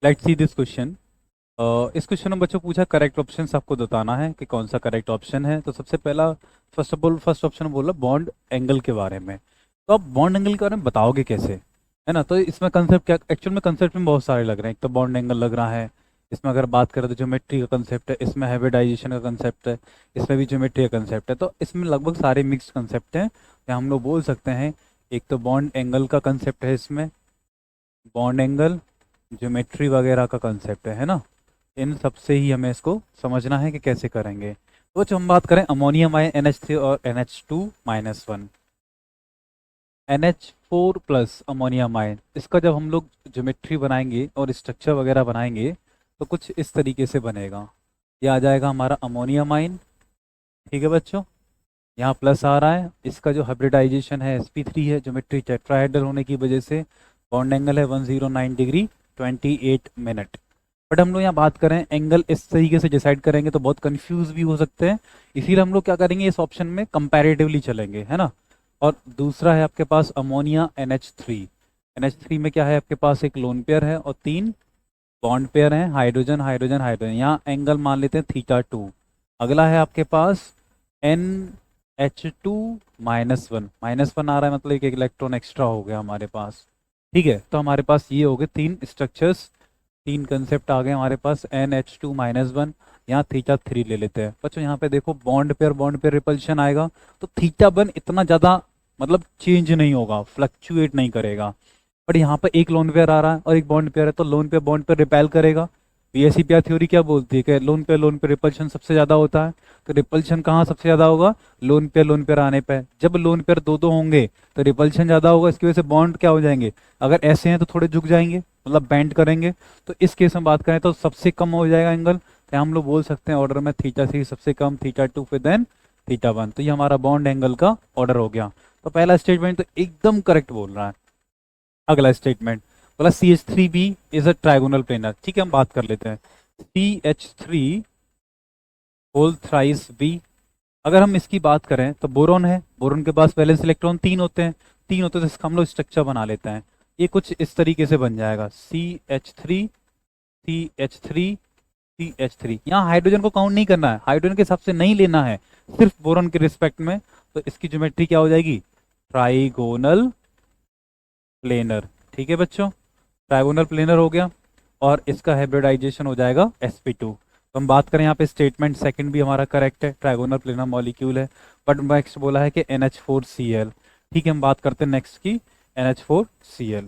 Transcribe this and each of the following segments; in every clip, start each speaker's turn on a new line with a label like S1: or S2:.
S1: Let's see this question. इस question में बच्चों पूछा करेक्ट ऑप्शन आपको बताना है कि कौन सा करेक्ट ऑप्शन है। तो सबसे पहला first of all first option बोला बॉन्ड एंगल के बारे में। तो आप बॉन्ड एंगल के बारे में बताओगे कैसे, है ना। तो इसमें कंसेप्ट क्या, एक्चुअल में कंसेप्ट में बहुत सारे लग रहे हैं। एक तो बॉन्ड एंगल लग रहा है, इसमें अगर बात करें तो ज्योमेट्री का कंसेप्ट है, इसमें हाइब्रिडाइजेशन का कंसेप्ट है, इसमें भी ज्योमेट्री का कंसेप्ट है। तो इसमें लगभग सारे मिक्स कंसेप्ट हैं या हम लोग बोल सकते हैं। एक तो बॉन्ड एंगल का कंसेप्ट है, इसमें बॉन्ड एंगल ज्योमेट्री वगैरह का कंसेप्ट है ना। इन सब से ही हमें इसको समझना है कि कैसे करेंगे। तो जो हम बात करें अमोनियम आयन NH3 और NH2-1, NH4 plus ammonium ion, इसका जब हम लोग ज्योमेट्री बनाएंगे और स्ट्रक्चर वगैरह बनाएंगे तो कुछ इस तरीके से बनेगा। ये आ जाएगा हमारा अमोनियम आयन, ठीक है बच्चों। यहाँ प्लस आ रहा है, इसका जो हाइब्रिडाइजेशन है sp3 है, ज्योमेट्री टेट्राहेड्रल होने की वजह से बॉन्ड एंगल है 109 डिग्री 28 मिनट। बट हम लोग यहाँ बात करें एंगल इस तरीके से डिसाइड करेंगे तो बहुत कंफ्यूज भी हो सकते हैं। इसीलिए हम लोग क्या करेंगे, इस ऑप्शन में कंपैरेटिवली चलेंगे, है ना। और दूसरा है आपके पास अमोनिया NH3 में क्या है आपके पास, एक लोन पेयर है और 3 बॉन्ड पेयर हैं, हाइड्रोजन हाइड्रोजन हाइड्रोजन। यहाँ एंगल मान लेते हैं थीटा 2। अगला है आपके पास NH2-1, -1 आ रहा है, मतलब एक इलेक्ट्रॉन एक्स्ट्रा हो गया हमारे पास। ठीक है, तो हमारे पास ये हो गए 3 स्ट्रक्चर्स, 3 कंसेप्ट आ गए हमारे पास। NH2-1, यहाँ थीटा 3 ले लेते हैं बच्चों। यहाँ पे देखो बॉन्ड पेयर रिपल्शन आएगा तो थीटा 1 इतना ज़्यादा मतलब चेंज नहीं होगा, फ्लक्चुएट नहीं करेगा। बट यहाँ पे एक लोन पेयर आ रहा है और एक बॉन्ड पेयर है, तो lone pair bond pair repel करेगा। पीएसईपीआर थ्योरी क्या बोलती है कि लोन पे रिपल्शन सबसे ज़्यादा होता है। तो रिपल्शन कहाँ सबसे ज़्यादा होगा, लोन पेयर आने पे। जब लोन पेयर दो दो होंगे तो रिपल्शन ज़्यादा होगा, इसकी वजह से बॉन्ड क्या हो जाएंगे, अगर ऐसे हैं तो थोड़े झुक जाएंगे, मतलब बैंड करेंगे। तो इस केस में बात करें तो सबसे कम हो जाएगा एंगल, तो हम लोग बोल सकते हैं ऑर्डर में थीटा 3 सबसे कम, थीटा 2 फिर देन थीटा 1। तो ये हमारा बॉन्ड एंगल का ऑर्डर हो गया। तो पहला स्टेटमेंट तो एकदम करेक्ट बोल रहा है। अगला स्टेटमेंट बोला CH3b is a trigonal planar. ठीक है, हम बात कर लेते हैं CH3 होल थ्राइस बी। अगर हम इसकी बात करें तो बोरोन है, बोरोन के पास वैलेंस इलेक्ट्रॉन 3 होते हैं, 3 होते हैं, तो इसका हम लोग स्ट्रक्चर बना लेते हैं। ये कुछ इस तरीके से बन जाएगा CH3 यहाँ हाइड्रोजन को काउंट नहीं करना है, हाइड्रोजन के हिसाब से नहीं लेना है, सिर्फ बोरोन के रिस्पेक्ट में। तो इसकी ज्योमेट्री क्या हो जाएगी, ट्राइगोनल प्लेनर। ठीक है बच्चों, ट्राइगोनल प्लेनर हो गया और इसका हाइब्रिडाइजेशन हो जाएगा sp2। तो हम बात करें यहाँ पे स्टेटमेंट सेकंड भी हमारा करेक्ट है, ट्राइगोनल प्लेनर मॉलिक्यूल है। बट नेक्स्ट बोला है कि NH4Cl। ठीक है, हम बात करते हैं नेक्स्ट की NH4Cl।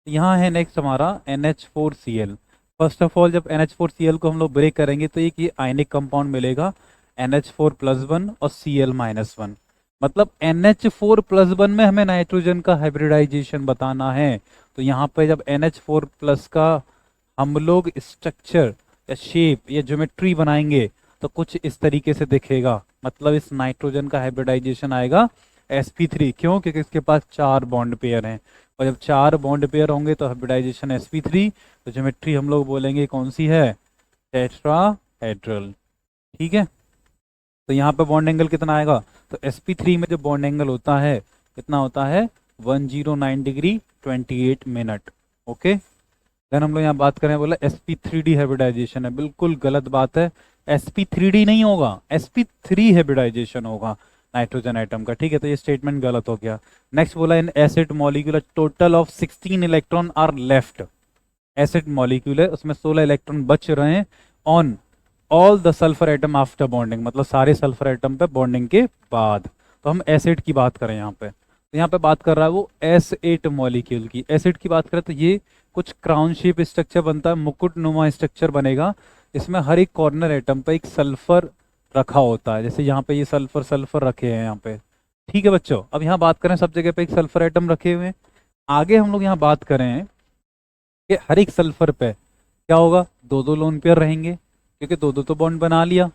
S1: यहाँ है नेक्स्ट हमारा NH4Cl। फर्स्ट ऑफ ऑल जब NH4Cl को हम लोग ब्रेक करेंगे तो एक ये आयनिक कंपाउंड मिलेगा NH4+1 और Cl-1। मतलब NH4+1 में हमें नाइट्रोजन का हाइब्रिडाइजेशन बताना है। तो यहाँ पे जब NH4+ का हम लोग स्ट्रक्चर या शेप या ज्योमेट्री बनाएंगे तो कुछ इस तरीके से दिखेगा। मतलब इस नाइट्रोजन का हाइब्रिडाइजेशन आएगा sp3। क्यों, क्योंकि इसके पास 4 बॉन्ड पेयर हैं और जब 4 बॉन्ड पेयर होंगे तो हाइब्रिडाइजेशन sp3। तो ज्योमेट्री हम लोग बोलेंगे कौन सी है, टेट्राहेड्रल। ठीक है, तो यहाँ पे बॉन्ड एंगल कितना आएगा, तो sp3 में जो बॉन्ड एंगल होता है कितना होता है, 109 डिग्री 28 मिनट। ओके, देन हम लोग यहाँ बात करें, बोला sp3d हाइब्रिडाइजेशन है, बिल्कुल गलत बात है। sp3d नहीं होगा, sp3 हाइब्रिडाइजेशन होगा नाइट्रोजन आइटम का। ठीक है, तो ये स्टेटमेंट गलत हो गया। नेक्स्ट बोला in acid molecule total of 16 electron are left. Acid molecule है, उसमें 16 इलेक्ट्रॉन बच रहे हैं on all the sulphur atom after bonding, मतलब सारे सल्फर एटम पे बॉन्डिंग के बाद। तो हम एसिड की बात करें यहाँ पे, तो यहाँ पे बात कर रहा है वो S8 मॉलिक्यूल की। एसिड की बात करें तो ये कुछ क्राउन शेप स्ट्रक्चर बनता है, मुकुट नुमा स्ट्रक्चर बनेगा। इसमें हर एक कॉर्नर एटम पे एक सल्फर रखा होता है, जैसे यहाँ पे ये सल्फर सल्फर रखे हैं यहाँ पे। ठीक है बच्चों, अब यहाँ बात करें सब जगह पे एक सल्फर एटम रखे हुए हैं। आगे हम लोग यहाँ बात करें कि हर एक सल्फर पे क्या होगा, 2-2 लोन पेयर रहेंगे, क्योंकि 2-2 तो बॉन्ड बना लिया,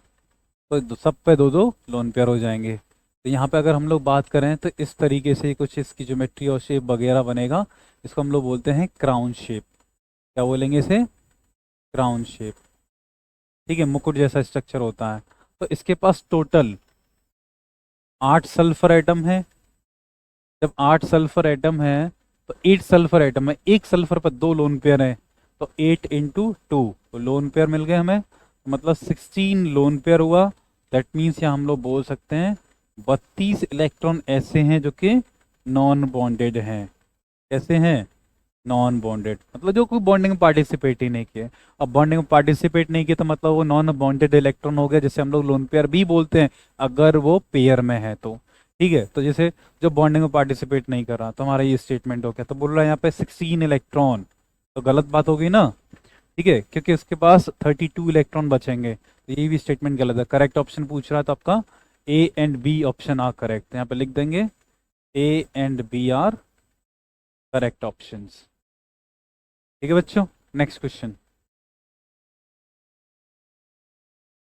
S1: तो सब पे 2-2 लोन पेयर हो जाएंगे। तो यहाँ पे अगर हम लोग बात करें तो इस तरीके से कुछ इसकी ज्योमेट्री और शेप वगैरह बनेगा। इसको हम लोग बोलते हैं क्राउन शेप। क्या बोलेंगे इसे, क्राउन शेप। ठीक है, मुकुट जैसा स्ट्रक्चर होता है। तो इसके पास टोटल 8 सल्फर एटम है। जब 8 सल्फर एटम है तो 8 सल्फर एटम है, एक सल्फर पर 2 लोन पेयर है, तो 8 इंटू 2, तो लोन पेयर मिल गए हमें, मतलब 16 लोन पेयर हुआ। दैट मीन्स यहाँ हम लोग बोल सकते हैं 32 इलेक्ट्रॉन ऐसे हैं जो कि नॉन बॉन्डेड हैं। कैसे हैं? नॉन बॉन्डेड, मतलब जो कोई बॉन्डिंग में पार्टिसिपेट ही नहीं किए। अब बॉन्डिंग में पार्टिसिपेट नहीं किए तो मतलब वो नॉन बॉन्डेड इलेक्ट्रॉन हो गया, जिसे हम लोग लोन पेयर भी बोलते हैं अगर वो पेयर में है तो। ठीक है, तो जैसे जो बॉन्डिंग में पार्टिसिपेट नहीं कर रहा, तो हमारा ये स्टेटमेंट हो गया। तो बोल रहा है यहाँ पे 16 इलेक्ट्रॉन, तो गलत बात हो गई ना। ठीक है, क्योंकि उसके पास 32 इलेक्ट्रॉन बचेंगे, तो ये भी स्टेटमेंट गलत है। करेक्ट ऑप्शन पूछ रहा है तो आपका A and B option are correct, यहाँ पे लिख देंगे A and B are correct options. ठीक है बच्चों, नेक्स्ट क्वेश्चन।